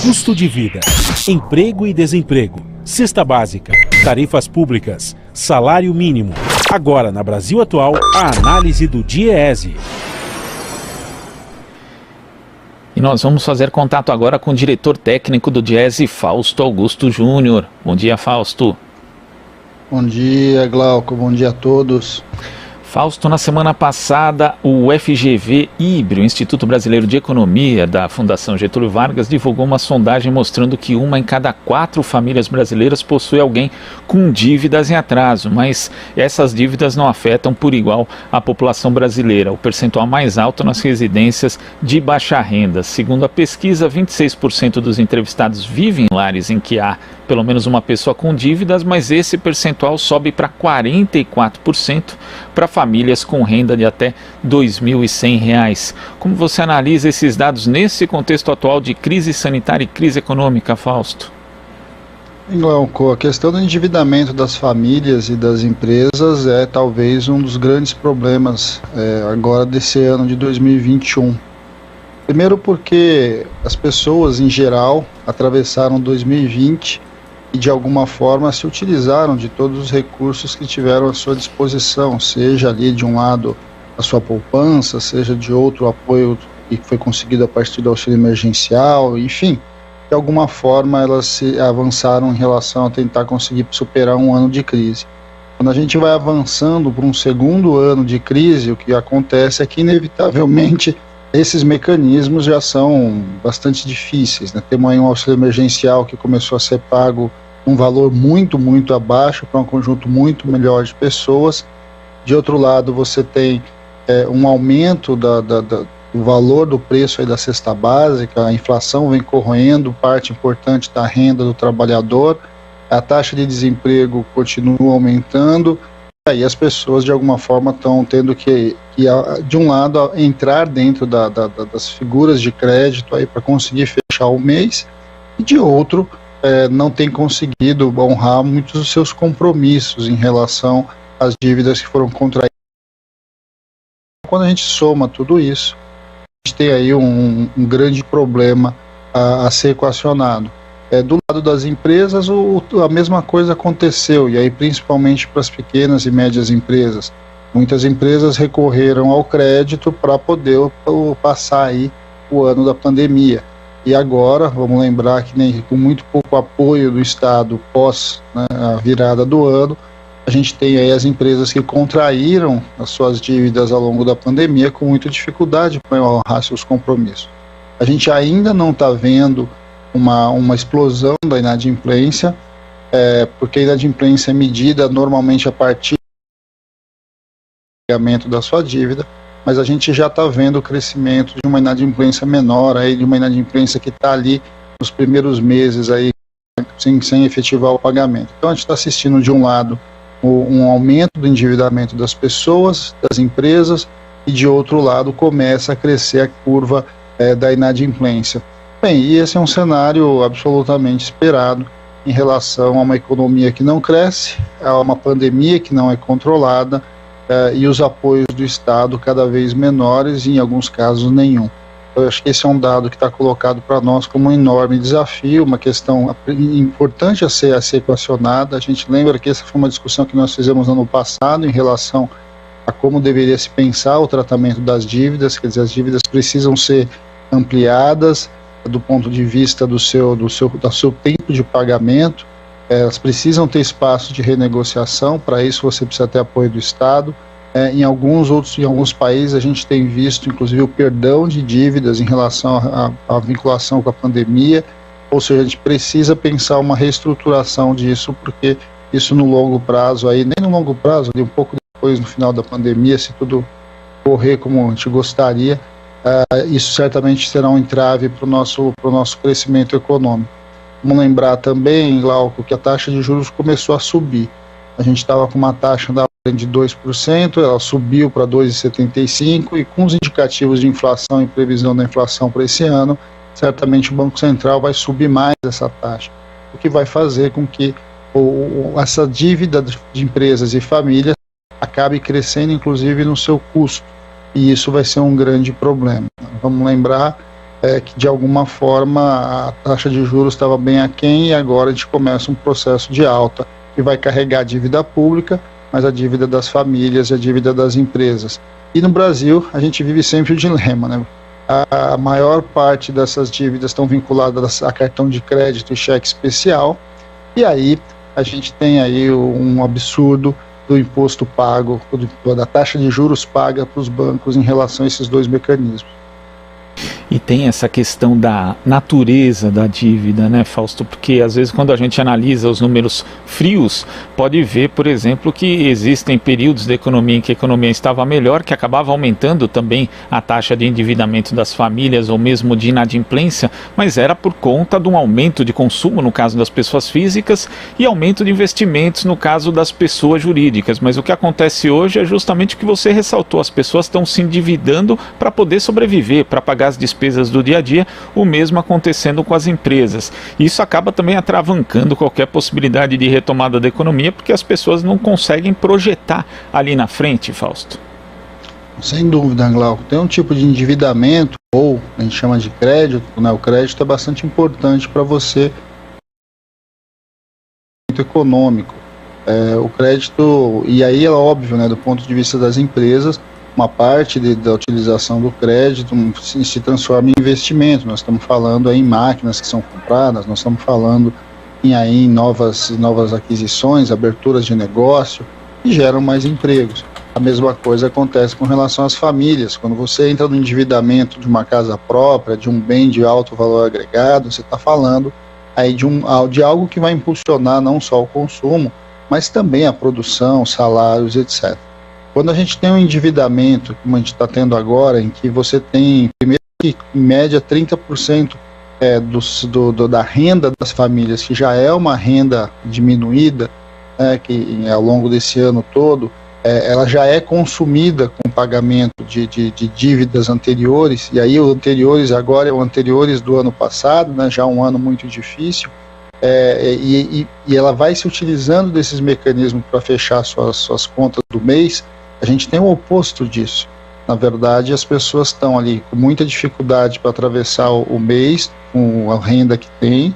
Custo de vida, emprego e desemprego, cesta básica, tarifas públicas, salário mínimo. Agora, na Brasil Atual, a análise do DIEESE. E nós vamos fazer contato agora com o diretor técnico do DIEESE, Fausto Augusto Júnior. Bom dia, Fausto. Bom dia, Glauco. Bom dia a todos. Fausto, na semana passada, o FGV Híbrido, Instituto Brasileiro de Economia da Fundação Getúlio Vargas, divulgou uma sondagem mostrando que 1 em cada 4 famílias brasileiras possui alguém com dívidas em atraso, mas essas dívidas não afetam por igual a população brasileira. O percentual mais alto nas residências de baixa renda. Segundo a pesquisa, 26% dos entrevistados vivem em lares em que há pelo menos uma pessoa com dívidas, mas esse percentual sobe para 44% para famílias com renda de até R$ 2.100. Como você analisa esses dados nesse contexto atual de crise sanitária e crise econômica, Fausto? Glauco, a questão do endividamento das famílias e das empresas é talvez um dos grandes problemas agora desse ano de 2021. Primeiro porque as pessoas em geral atravessaram 2020 e de alguma forma se utilizaram de todos os recursos que tiveram à sua disposição, seja ali de um lado a sua poupança, seja de outro apoio que foi conseguido a partir do auxílio emergencial, enfim, de alguma forma elas se avançaram em relação a tentar conseguir superar um ano de crise. Quando a gente vai avançando para um segundo ano de crise, o que acontece é que inevitavelmente esses mecanismos já são bastante difíceis, né? Temos aí um auxílio emergencial que começou a ser pago um valor muito, muito abaixo para um conjunto muito melhor de pessoas. De outro lado, você tem um aumento do valor do preço aí da cesta básica, a inflação vem corroendo parte importante da renda do trabalhador, a taxa de desemprego continua aumentando, e as pessoas de alguma forma estão tendo que de um lado entrar dentro das figuras de crédito aí para conseguir fechar o mês, e de outro não tem conseguido honrar muitos dos seus compromissos em relação às dívidas que foram contraídas. Quando a gente soma tudo isso, a gente tem aí um grande problema a ser equacionado. Do lado das empresas, a mesma coisa aconteceu, e aí principalmente para as pequenas e médias empresas. Muitas empresas recorreram ao crédito para poder passar aí o ano da pandemia. E agora, vamos lembrar que com muito pouco apoio do Estado pós a virada do ano, a gente tem aí as empresas que contraíram as suas dívidas ao longo da pandemia com muita dificuldade para honrar seus compromissos. A gente ainda não está vendo uma explosão da inadimplência, porque a inadimplência é medida normalmente a partir do pagamento da sua dívida, mas a gente já está vendo o crescimento de uma inadimplência menor, aí, de uma inadimplência que está ali nos primeiros meses aí, sem efetivar o pagamento. Então a gente está assistindo de um lado um aumento do endividamento das pessoas, das empresas, e de outro lado começa a crescer a curva da inadimplência. Bem, e esse é um cenário absolutamente esperado em relação a uma economia que não cresce, a uma pandemia que não é controlada e os apoios do Estado cada vez menores e em alguns casos nenhum. Eu acho que esse é um dado que está colocado para nós como um enorme desafio, uma questão importante a ser equacionada. A gente lembra que essa foi uma discussão que nós fizemos no ano passado em relação a como deveria se pensar o tratamento das dívidas, quer dizer, as dívidas precisam ser ampliadas do ponto de vista do seu tempo de pagamento, elas precisam ter espaço de renegociação, para isso você precisa ter apoio do Estado. Em alguns países a gente tem visto inclusive o perdão de dívidas em relação à vinculação com a pandemia, ou seja, a gente precisa pensar uma reestruturação disso, porque isso no longo prazo, aí, nem no longo prazo, ali um pouco depois no final da pandemia, se tudo correr como a gente gostaria, isso certamente será um entrave para o nosso crescimento econômico. Vamos lembrar também, Glauco, que a taxa de juros começou a subir. A gente estava com uma taxa da ordem de 2%, ela subiu para 2,75%, e com os indicativos de inflação e previsão da inflação para esse ano, certamente o Banco Central vai subir mais essa taxa, o que vai fazer com que essa dívida de empresas e famílias acabe crescendo, inclusive, no seu custo. E isso vai ser um grande problema. Vamos lembrar que de alguma forma a taxa de juros estava bem aquém e agora a gente começa um processo de alta que vai carregar a dívida pública, mas a dívida das famílias e a dívida das empresas. E no Brasil a gente vive sempre o dilema, né? A maior parte dessas dívidas estão vinculadas a cartão de crédito e cheque especial, e aí a gente tem aí um absurdo do imposto pago, da taxa de juros paga para os bancos em relação a esses dois mecanismos. E tem essa questão da natureza da dívida, né, Fausto? Porque às vezes quando a gente analisa os números frios, pode ver, por exemplo, que existem períodos da economia em que a economia estava melhor, que acabava aumentando também a taxa de endividamento das famílias ou mesmo de inadimplência, mas era por conta de um aumento de consumo no caso das pessoas físicas e aumento de investimentos no caso das pessoas jurídicas. Mas o que acontece hoje é justamente o que você ressaltou, as pessoas estão se endividando para poder sobreviver, para pagar as despesas do dia a dia, o mesmo acontecendo com as empresas. Isso acaba também atravancando qualquer possibilidade de retomada da economia, porque as pessoas não conseguem projetar ali na frente, Fausto. Sem dúvida, Glauco. Tem um tipo de endividamento, ou a gente chama de crédito, né? O crédito é bastante importante para você econômico. O crédito, e aí é óbvio, né, do ponto de vista das empresas, uma parte da utilização do crédito se transforma em investimento. Nós estamos falando aí em máquinas que são compradas, nós estamos falando em novas aquisições, aberturas de negócio, que geram mais empregos. A mesma coisa acontece com relação às famílias. Quando você entra no endividamento de uma casa própria, de um bem de alto valor agregado, você está falando aí de algo que vai impulsionar não só o consumo, mas também a produção, salários, etc. Quando a gente tem um endividamento, como a gente está tendo agora, em que você tem, primeiro que em média 30% da renda das famílias, que já é uma renda diminuída, que ao longo desse ano todo, ela já é consumida com pagamento de dívidas anteriores, e aí os anteriores agora é o anteriores do ano passado, né, já um ano muito difícil, e ela vai se utilizando desses mecanismos para fechar suas contas do mês. A gente tem o oposto disso. Na verdade, as pessoas estão ali com muita dificuldade para atravessar o mês, com a renda que tem.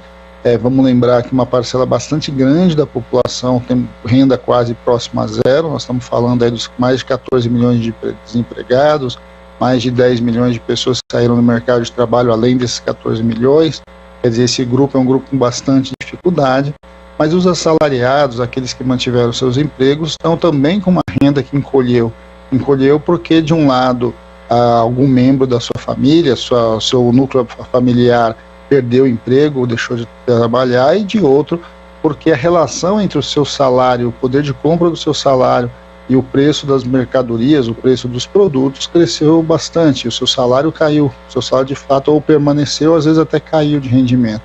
Vamos lembrar que uma parcela bastante grande da população tem renda quase próxima a zero. Nós estamos falando aí dos mais de 14 milhões de desempregados, mais de 10 milhões de pessoas que saíram do mercado de trabalho além desses 14 milhões. Quer dizer, esse grupo é um grupo com bastante dificuldade. Mas os assalariados, aqueles que mantiveram seus empregos, estão também com uma renda que encolheu. Encolheu porque, de um lado, algum membro da sua família, seu núcleo familiar perdeu o emprego, deixou de trabalhar, e de outro, porque a relação entre o seu salário, o poder de compra do seu salário e o preço das mercadorias, o preço dos produtos, cresceu bastante. O seu salário caiu, o seu salário de fato ou permaneceu, às vezes até caiu de rendimento.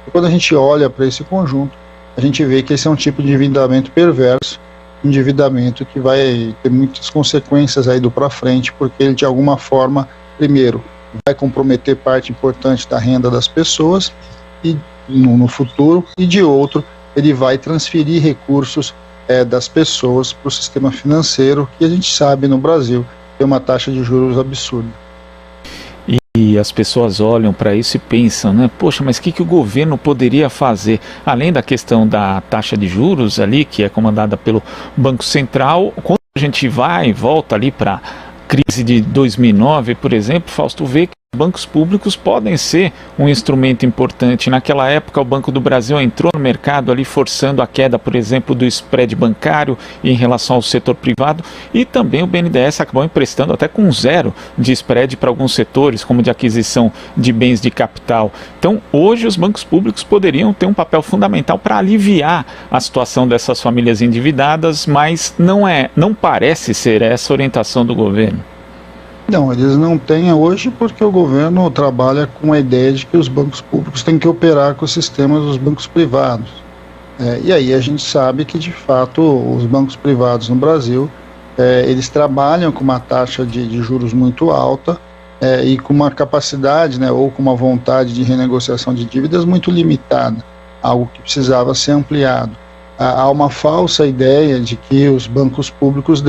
E quando a gente olha para esse conjunto, a gente vê que esse é um tipo de endividamento perverso, endividamento que vai ter muitas consequências aí do para frente, porque ele de alguma forma, primeiro, vai comprometer parte importante da renda das pessoas e no futuro, e de outro, ele vai transferir recursos das pessoas para o sistema financeiro, que a gente sabe no Brasil tem uma taxa de juros absurda. E as pessoas olham para isso e pensam, né? Poxa, mas o que o governo poderia fazer? Além da questão da taxa de juros ali, que é comandada pelo Banco Central, quando a gente vai e volta ali para a crise de 2009, por exemplo, Fausto, vê que bancos públicos podem ser um instrumento importante. Naquela época, o Banco do Brasil entrou no mercado ali forçando a queda, por exemplo, do spread bancário em relação ao setor privado, e também o BNDES acabou emprestando até com zero de spread para alguns setores, como de aquisição de bens de capital. Então, hoje, os bancos públicos poderiam ter um papel fundamental para aliviar a situação dessas famílias endividadas, mas não parece ser essa a orientação do governo. Não, eles não têm hoje porque o governo trabalha com a ideia de que os bancos públicos têm que operar com o sistema dos bancos privados. E aí a gente sabe que, de fato, os bancos privados no Brasil, eles trabalham com uma taxa de juros muito alta e com uma capacidade, né, ou com uma vontade de renegociação de dívidas muito limitada, algo que precisava ser ampliado. Há uma falsa ideia de que os bancos públicos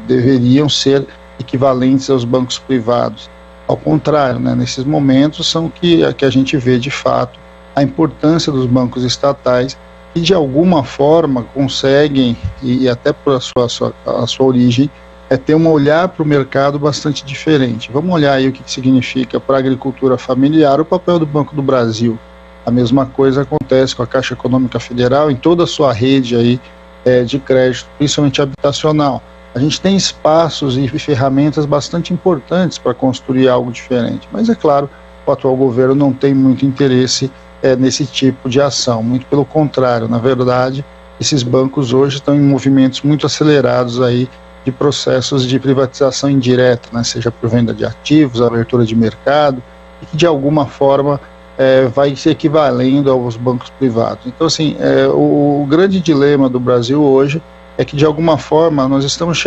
deveriam ser equivalentes aos bancos privados. Ao contrário, né, nesses momentos são que a gente vê de fato a importância dos bancos estatais que de alguma forma conseguem, e até por a sua origem, ter um olhar para o mercado bastante diferente. Vamos olhar aí o que significa para a agricultura familiar o papel do Banco do Brasil. A mesma coisa acontece com a Caixa Econômica Federal em toda a sua rede aí, de crédito, principalmente habitacional. A gente tem espaços e ferramentas bastante importantes para construir algo diferente, mas é claro, o atual governo não tem muito interesse nesse tipo de ação, muito pelo contrário. Na verdade, esses bancos hoje estão em movimentos muito acelerados aí de processos de privatização indireta, né, seja por venda de ativos, abertura de mercado, e que de alguma forma vai se equivalendo aos bancos privados. Então, assim, o grande dilema do Brasil hoje é que de alguma forma nós estamos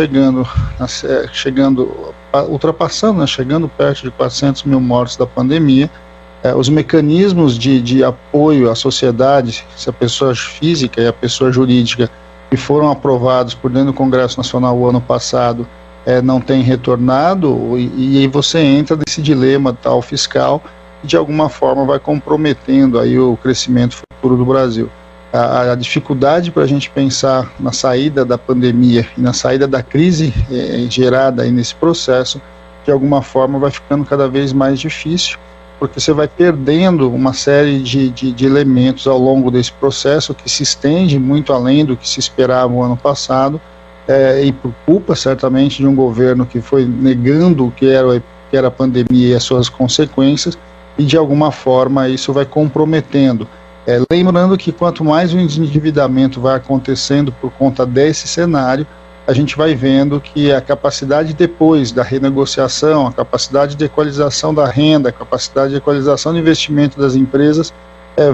ultrapassando, né, chegando perto de 400 mil mortes da pandemia. Os mecanismos de apoio à sociedade, se a pessoa física e a pessoa jurídica, que foram aprovados por dentro do Congresso Nacional o ano passado, não têm retornado, e aí você entra nesse dilema tal fiscal, que de alguma forma vai comprometendo aí o crescimento futuro do Brasil. A dificuldade para a gente pensar na saída da pandemia e na saída da crise gerada aí nesse processo, de alguma forma vai ficando cada vez mais difícil, porque você vai perdendo uma série de elementos ao longo desse processo que se estende muito além do que se esperava o ano passado, e por culpa certamente de um governo que foi negando o que era a pandemia e as suas consequências, e de alguma forma isso vai comprometendo. Lembrando que quanto mais o endividamento vai acontecendo por conta desse cenário, a gente vai vendo que a capacidade depois da renegociação, a capacidade de equalização da renda, a capacidade de equalização do investimento das empresas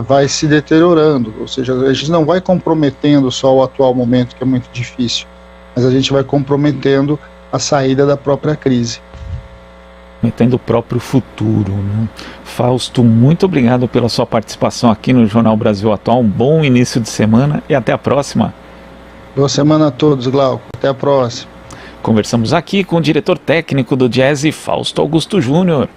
vai se deteriorando, ou seja, a gente não vai comprometendo só o atual momento, que é muito difícil, mas a gente vai comprometendo a saída da própria crise. Metendo o próprio futuro, né? Fausto, muito obrigado pela sua participação aqui no Jornal Brasil Atual. Um bom início de semana e até a próxima. Boa semana a todos, Glauco. Até a próxima. Conversamos aqui com o diretor técnico do Diese, Fausto Augusto Júnior.